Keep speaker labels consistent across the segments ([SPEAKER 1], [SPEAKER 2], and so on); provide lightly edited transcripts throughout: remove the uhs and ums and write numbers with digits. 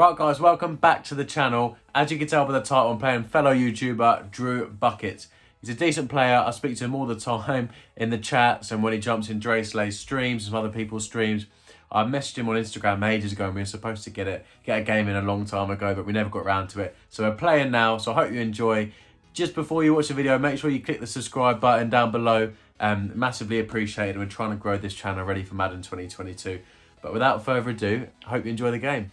[SPEAKER 1] Right guys, welcome back to the channel. As you can tell by the title, I'm playing fellow YouTuber Dr3w Buckets. He's a decent player. I speak to him all the time in the chats and when he jumps in Dre Slay's streams and some other people's streams. I messaged him on Instagram ages ago and we were supposed to get a game in a long time ago, but we never got around to it. So we're playing now, so I hope you enjoy. Just before you watch the video, make sure you click the subscribe button down below. Massively appreciated. We're trying to grow this channel ready for Madden 2022. But without further ado, I hope you enjoy the game.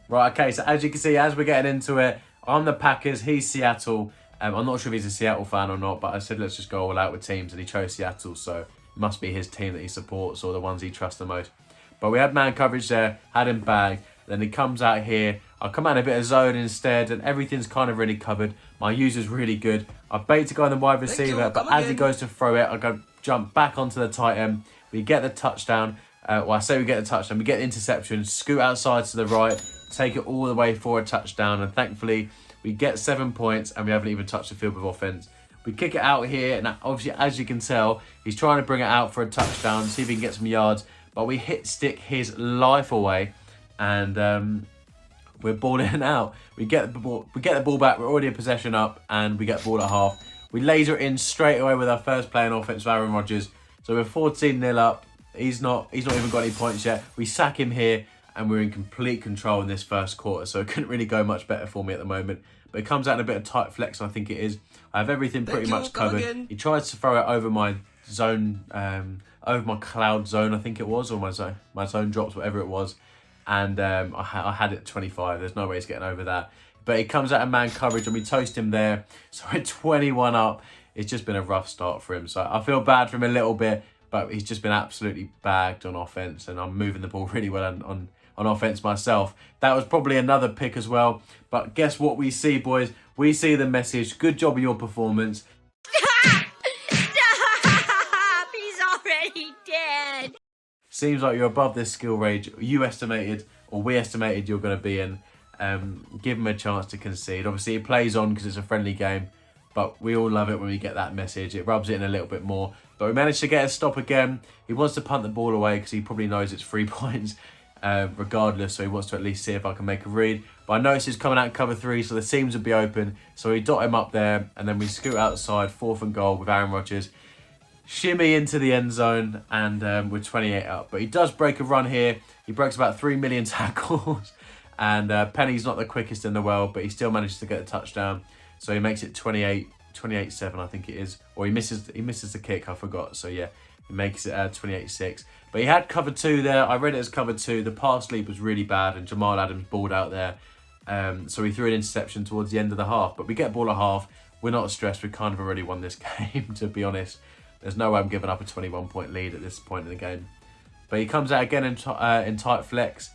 [SPEAKER 1] Right, okay, so as you can see, as we're getting into it, I'm the Packers, he's Seattle. I'm not sure if he's a Seattle fan or not, but I said let's just go all out with teams, and he chose Seattle, so it must be his team that he supports or the ones he trusts the most. But we had man coverage there, had him bagged, then he comes out here. I come out in a bit of zone instead, and everything's kind of really covered. My user's really good. I bait to go on the wide receiver, but as he goes to throw it, I jump back onto the tight end. We get the touchdown. Well, I say we get the touchdown. We get the interception, scoot outside to the right, take it all the way for a touchdown, and thankfully we get 7 points and we haven't even touched the field with offense. We kick it out here, and obviously, as you can tell, he's trying to bring it out for a touchdown, see if he can get some yards, but we hit stick his life away, and we're balling out. We get the ball back, we're already a possession up, and we get the ball at half. We laser it in straight away with our first play in offense, Aaron Rodgers. So we're 14-0 up. He's not even got any points yet. We sack him here, and we're in complete control in this first quarter, so it couldn't really go much better for me at the moment. But it comes out in a bit of tight flex, I think it is. I have everything pretty much covered. He tries to throw it over my zone, over my cloud zone, I think it was, or my zone drops, whatever it was. And I had it at 25. There's no way he's getting over that. But he comes out in man coverage, and we toast him there. So we're 21 up. It's just been a rough start for him. So I feel bad for him a little bit, but he's just been absolutely bagged on offense, and I'm moving the ball really well on offense myself. That was probably another pick as well. But guess what we see, boys? We see the message. Good job of your performance.
[SPEAKER 2] Stop! Stop! He's already dead.
[SPEAKER 1] Seems like you're above this skill range you estimated, or we estimated you're going to be in. Give him a chance to concede. Obviously, he plays on because it's a friendly game, but we all love it when we get that message. It rubs it in a little bit more. But we managed to get a stop again. He wants to punt the ball away because he probably knows it's 3 points regardless, so he wants to at least see if I can make a read. But I notice he's coming out in cover 3, so the seams would be open. So we dot him up there, and then we scoot outside, 4th and goal with Aaron Rodgers. Shimmy into the end zone, and we're 28 up. But he does break a run here. He breaks about 3 million tackles. And Penny's not the quickest in the world, but he still manages to get a touchdown. So he makes it 28-7, I think it is. Or he misses the kick, I forgot. So yeah, he makes it 28-6. But he had cover 2 there. I read it as cover 2. The pass lead was really bad, and Jamal Adams balled out there. So he threw an interception towards the end of the half. But we get ball at half. We're not stressed. We kind of already won this game, to be honest. There's no way I'm giving up a 21-point lead at this point in the game. But he comes out again in tight flex.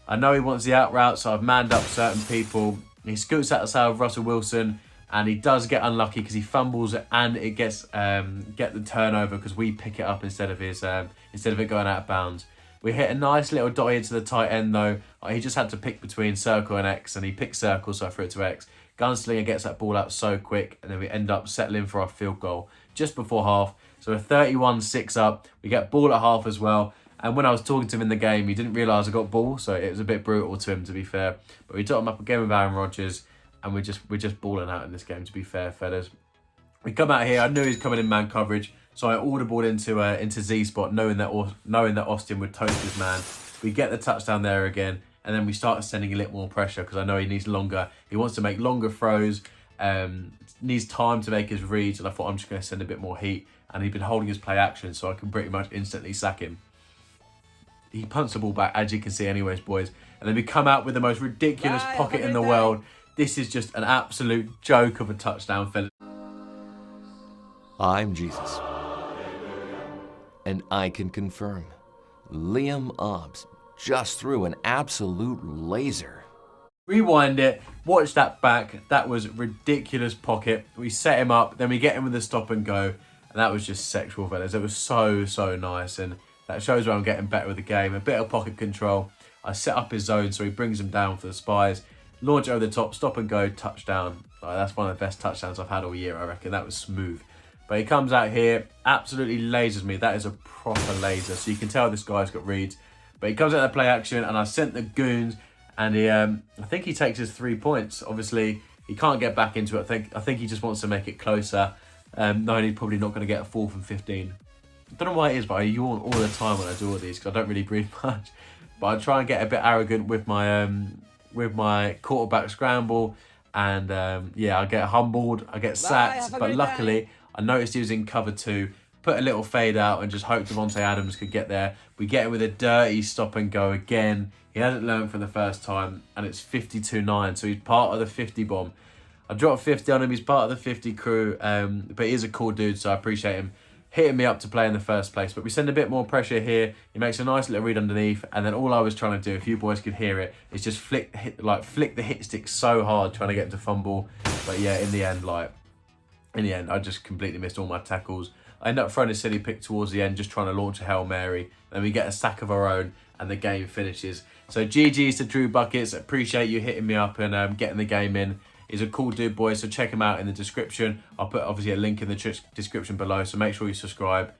[SPEAKER 1] I know he wants the out route, so I've manned up certain people. He scoots outside of Russell Wilson, and he does get unlucky because he fumbles it, and it gets get the turnover because we pick it up instead of it going out of bounds. We hit a nice little dot into the tight end though. He just had to pick between circle and X, and he picked circle, so I threw it to X. Gunslinger gets that ball out so quick, and then we end up settling for our field goal just before half. So we're 31-6 up. We get ball at half as well. And when I was talking to him in the game, he didn't realise I got ball, so it was a bit brutal to him, to be fair. But we dot him up again with Aaron Rodgers, and we're just balling out in this game, to be fair, fellas. We come out here. I knew he was coming in man coverage, so I audibled into Z spot, knowing that Austin would toast his man. We get the touchdown there again, and then we start sending a little more pressure because I know he needs longer. He wants to make longer throws, needs time to make his reads, and I thought I'm just going to send a bit more heat. And he'd been holding his play action, so I can pretty much instantly sack him. He punts the ball back, as you can see anyways, boys. And then we come out with the most ridiculous pocket in the world. This is just an absolute joke of a touchdown, fellas.
[SPEAKER 3] I'm Jesus. And I can confirm, Liamobs just threw an absolute laser.
[SPEAKER 1] Rewind it, watch that back. That was ridiculous pocket. We set him up, then we get him with a stop and go. And that was just sexual, fellas. It was so nice. And that shows where I'm getting better with the game. A bit of pocket control. I set up his zone so he brings him down for the spies. Launch over the top, stop and go, touchdown. That's one of the best touchdowns I've had all year, I reckon. That was smooth. But he comes out here, absolutely lasers me. That is a proper laser. So you can tell this guy's got reads. But he comes out of the play action, and I sent the goons, and I think he takes his 3 points. Obviously, he can't get back into it. I think he just wants to make it closer, knowing he's probably not going to get a 4th and 15. I don't know why it is, but I yawn all the time when I do all these because I don't really breathe much. But I try and get a bit arrogant with my quarterback scramble, and yeah, I get humbled, I get sacked. But luckily, I noticed he was in cover 2, put a little fade out, and just hoped Devontae Adams could get there. We get him with a dirty stop and go again. He hasn't learned for the first time, and it's 52-9, so he's part of the 50 bomb. I dropped 50 on him, he's part of the 50 crew, but he is a cool dude, so I appreciate him hitting me up to play in the first place. But we send a bit more pressure here. He makes a nice little read underneath, and then all I was trying to do, if you boys could hear it, is just flick the hit stick so hard trying to get him to fumble. But yeah, in the end, I just completely missed all my tackles. I end up throwing a silly pick towards the end, just trying to launch a Hail Mary. Then we get a sack of our own, and the game finishes. So GG's to Drew Buckets. Appreciate you hitting me up and getting the game in. He's a cool dude, boys, so check him out in the description. I'll put obviously a link in the description below, so make sure you subscribe.